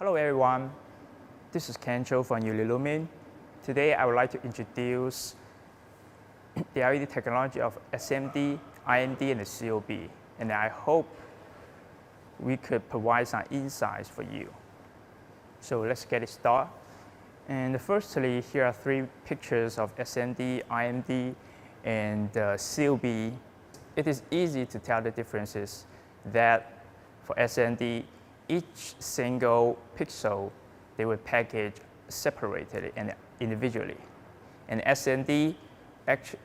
Hello everyone, this is Ken Cho from Ulilumin. Today I would like to introduce the LED technology of SMD, IMD, and the COB, and I hope we could provide some insights for you. So let's get it started. And firstly, here are three pictures of SMD, IMD, and COB. It is easy to tell the differences that for SMD, each single pixel, they will package separately and individually. And SMD actually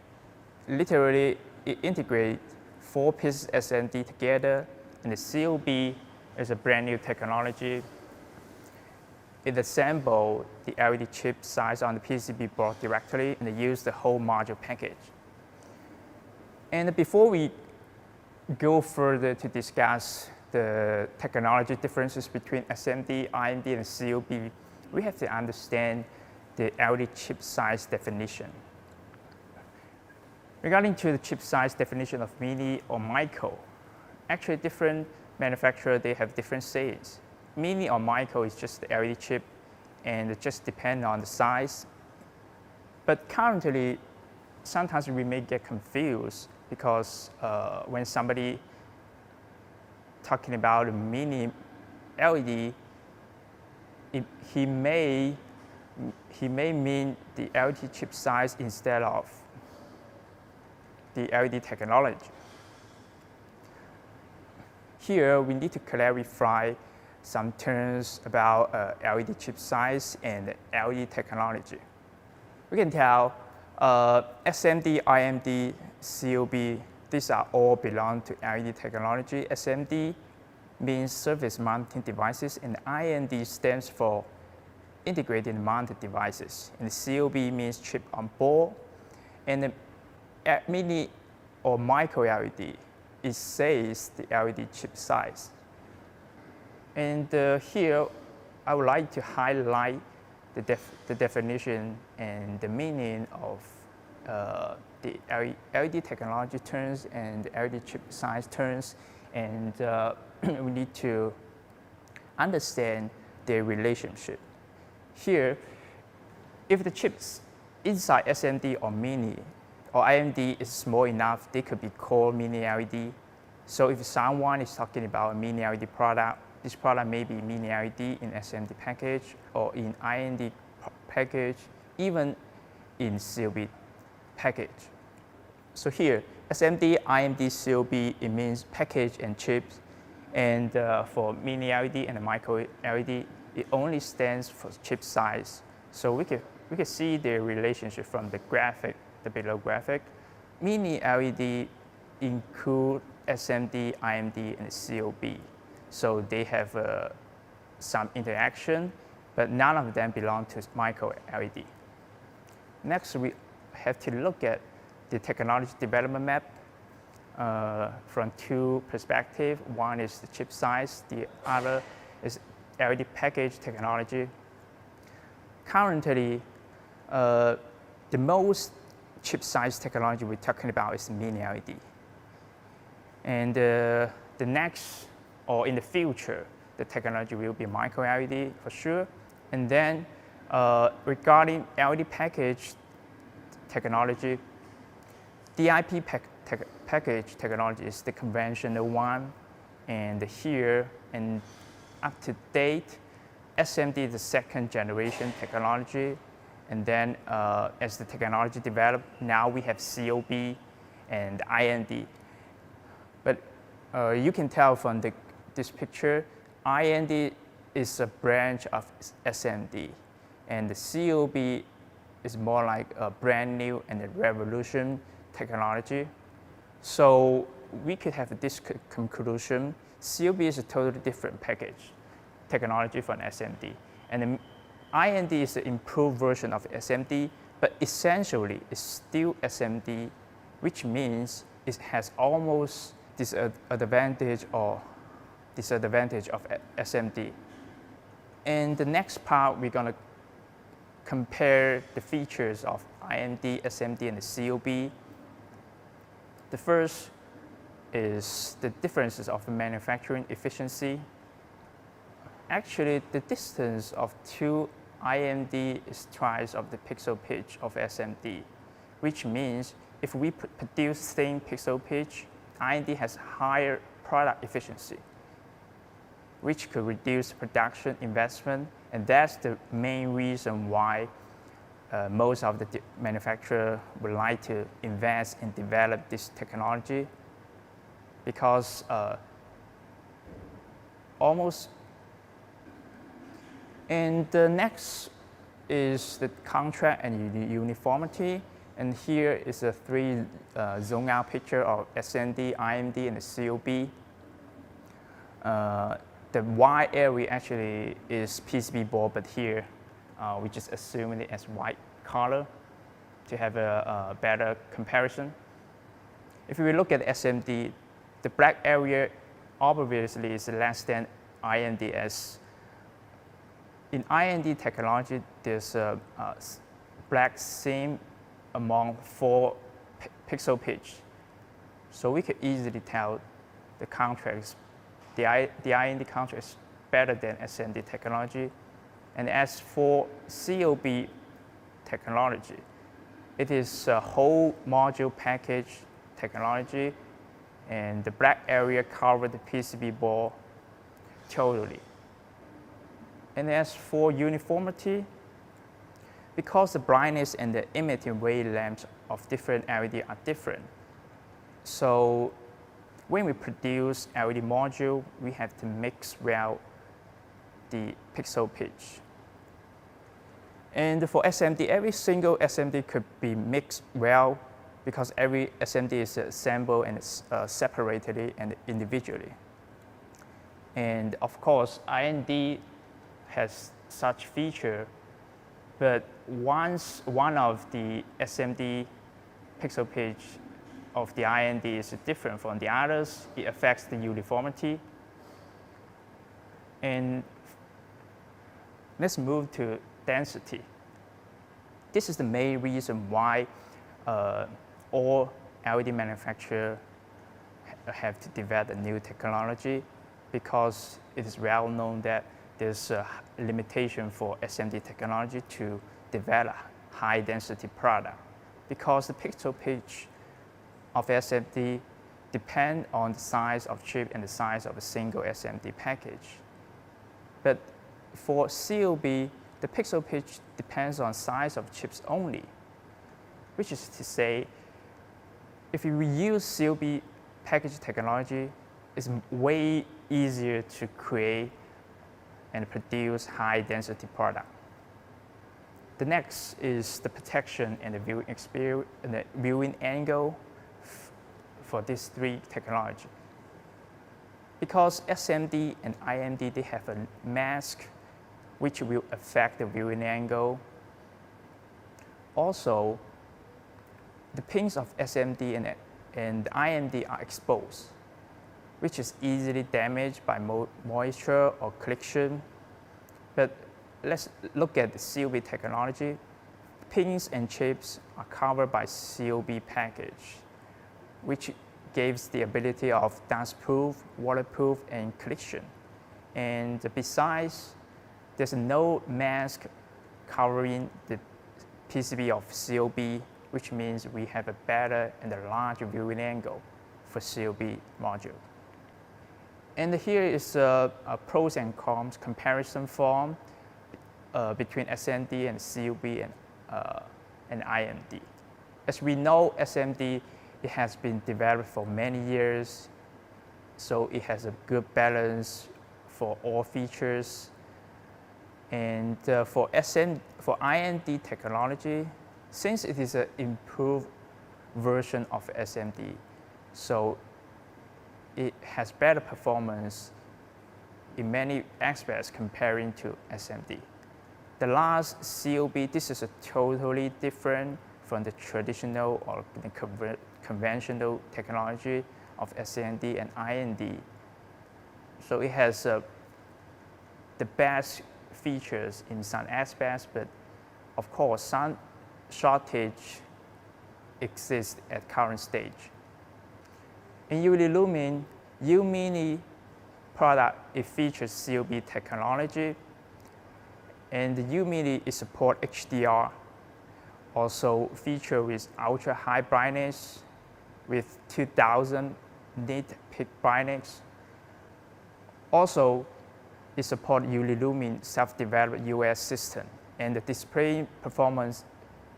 literally integrate 4 pieces SMD together, and the COB is a brand new technology. It assembles the LED chip size on the PCB board directly and use the whole module package. And before we go further to discuss the technology differences between SMD, IMD, and COB, we have to understand the LED chip size definition. Regarding to the chip size definition of mini or micro, actually different manufacturers, they have different sayings. Mini or micro is just the LED chip, and it just depends on the size. But currently, sometimes we may get confused because when somebody talking about a mini LED, he may mean the LED chip size instead of the LED technology. Here, we need to clarify some terms about LED chip size and LED technology. We can tell SMD, IMD, COB, these are all belong to LED technology. SMD means surface mounting devices, and IMD stands for integrated mounted devices. And the COB means chip on board. And the mini or micro LED, it says the LED chip size. And here, I would like to highlight the definition and the meaning of the LED technology terms and the LED chip size terms, and we need to understand their relationship. Here, if the chips inside SMD or mini or IMD is small enough, they could be called mini LED. So if someone is talking about a mini LED product, this product may be mini LED in SMD package or in IMD package, even in COB package. So here, SMD, IMD, COB, it means package and chips. And for mini LED and micro LED, it only stands for chip size. So we can see the relationship from the graphic, the below graphic. Mini LED include SMD, IMD, and COB. So they have some interaction, but none of them belong to micro LED. Next, we have to look at the technology development map from two perspectives. One is the chip size, the other is LED package technology. Currently, the most chip size technology we're talking about is mini LED. And the next, or in the future, the technology will be micro LED for sure. And then regarding LED package technology, DIP package technology is the conventional one. And here, and up to date, SMD is the second generation technology. And then as the technology developed, now we have COB and IMD. But you can tell from this picture, IMD is a branch of SMD. And the COB is more like a brand new and a revolution technology. So we could have this conclusion: COB is a totally different package technology from SMD. And the IMD is the improved version of SMD, but essentially it's still SMD, which means it has almost this advantage or disadvantage of SMD. In the next part, we're going to compare the features of IMD, SMD, and the COB. The first is the differences of manufacturing efficiency. actually the distance of two IMD is twice of the pixel pitch of SMD, which means if we produce same pixel pitch, IMD has higher product efficiency, which could reduce production investment, and that's the main reason why most of the manufacturers would like to invest and develop this technology, because and the next is the contrast and uniformity. And here is a three zone out picture of SMD, IMD, and the COB. The white area actually is PCB board, but here we just assume it as white color to have a better comparison. If we look at SMD, the black area obviously is less than IMD, as in IMD technology, there's a black seam among 4 pixel pitch. So we could easily tell the contrast, the IMD contrast is better than SMD technology. And as for COB technology, it is a whole module package technology, and the black area covers the PCB board totally. And as for uniformity, because the brightness and the emitting wavelengths of different LED are different, so when we produce LED module, we have to mix well the pixel pitch. And for SMD, every single SMD could be mixed well, because every SMD is assembled and separated and individually. And of course, IMD has such feature, but once one of the SMD pixel pitch of the IMD is different from the others, it affects the uniformity. And let's move to density. This is the main reason why all LED manufacturers have to develop a new technology, because it is well known that there's a limitation for SMD technology to develop high density product, because the pixel pitch of SMD depend on the size of chip and the size of a single SMD package. But for COB, the pixel pitch depends on size of chips only, which is to say, if we use COB package technology, it's way easier to create and produce high density product. The next is the protection and the viewing experience and the viewing angle for these three technology. Because SMD and IMD, they have a mask which will affect the viewing angle. Also, the pins of SMD and IMD are exposed, which is easily damaged by moisture or collision. But let's look at the COB technology. Pins and chips are covered by COB package, which gives the ability of dust-proof, waterproof, and collision. And besides, there's no mask covering the PCB of COB, which means we have a better and a larger viewing angle for COB module. And here is a pros and cons comparison form between SMD and COB and IMD. As we know, SMD, it has been developed for many years, so it has a good balance for all features. And for IMD technology, since it is an improved version of SMD, so it has better performance in many aspects comparing to SMD. The last COB, this is a totally different from the traditional or the conventional technology of SMD and IMD. So it has the best features in some aspects, but of course some shortage exists at current stage. In ULi Lumen, U-mini product, it features COB technology, and the UMIDI it support HDR, also feature with ultra high brightness with 2000 nit peak brightness. Also, it support ULiLumin self-developed UAS system, and the display performance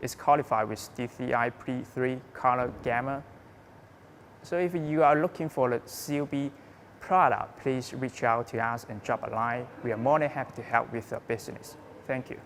is qualified with DCI P3 color gamma. So if you are looking for the COB product, please reach out to us and drop a line. We are more than happy to help with your business. Thank you.